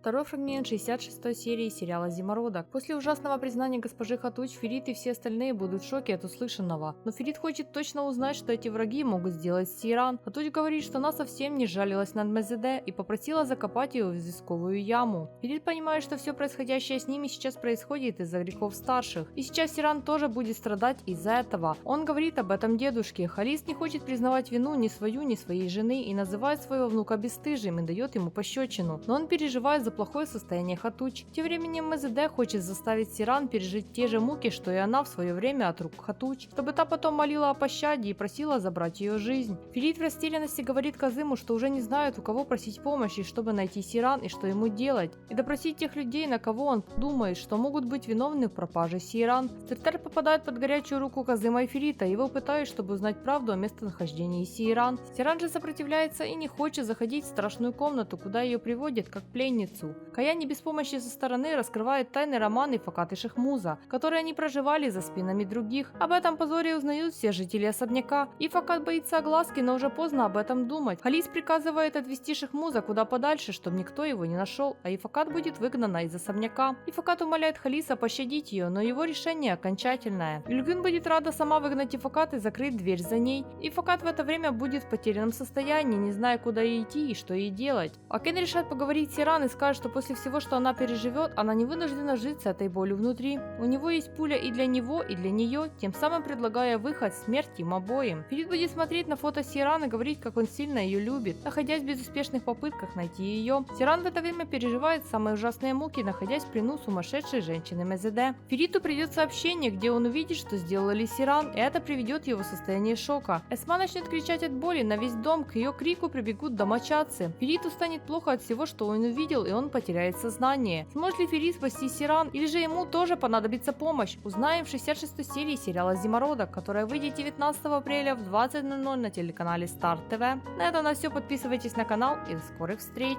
Второй фрагмент 66-й серии сериала «Зимородок». После ужасного признания госпожи Хатуч, Ферит и все остальные будут в шоке от услышанного. Но Ферит хочет точно узнать, что эти враги могут сделать с Сейран. Хатуч говорит, что она совсем не жалилась над Мезеде и попросила закопать ее в известковую яму. Ферит понимает, что все происходящее с ними сейчас происходит из-за грехов старших. И сейчас Сейран тоже будет страдать из-за этого. Он говорит об этом дедушке. Халис не хочет признавать вину ни свою, ни своей жены и называет своего внука бесстыжим и дает ему пощечину. Но он переживает за плохое состояние Хатуч. Тем временем Мезеде хочет заставить Сейран пережить те же муки, что и она в свое время от рук Хатуч, чтобы та потом молила о пощаде и просила забрать ее жизнь. Ферит в растерянности говорит Казыму, что уже не знает, у кого просить помощи, чтобы найти Сейран и что ему делать, и допросить тех людей, на кого он думает, что могут быть виновны в пропаже Сейран. Секретарь попадает под горячую руку Казыма и Ферита, его пытают, чтобы узнать правду о местонахождении Сейран. Сейран же сопротивляется и не хочет заходить в страшную комнату, куда ее приводят как пленницу. Кая не без помощи со стороны раскрывает тайны романа Факат и Шахмуза, которые они проживали за спинами других. Об этом позоре узнают все жители особняка. И Факат боится огласки, но уже поздно об этом думать. Халис приказывает отвезти Шахмуза куда подальше, чтобы никто его не нашел, а Ифакат будет выгнана из особняка. Ифакат умоляет Халиса пощадить ее, но его решение окончательное. Ильгюн будет рада сама выгнать Ифакат и закрыть дверь за ней. Ифакат в это время будет в потерянном состоянии, не зная, куда ей идти и что ей делать. А Кен решает поговорить с Сейран и скажет, что после всего, что она переживет, она не вынуждена жить с этой болью внутри. У него есть пуля и для него, и для нее, тем самым предлагая выход, смерть им обоим. Ферит будет смотреть на фото Сейран и говорить, как он сильно ее любит, находясь в безуспешных попытках найти ее. Сейран в это время переживает самые ужасные муки, находясь в плену сумасшедшей женщины Мезеде. Фериту придет сообщение, где он увидит, что сделали Сейран, и это приведет его в состояние шока. Эсма начнет кричать от боли на весь дом, к ее крику прибегут домочадцы. Фериту станет плохо от всего, что он увидел, и он потеряет сознание. Сможет ли Ферит спасти Сейран, или же ему тоже понадобится помощь? Узнаем в 66-й серии сериала «Зимородок», которая выйдет 19 апреля в 20:00 на телеканале Старт ТВ. На этом на все, подписывайтесь на канал и до скорых встреч!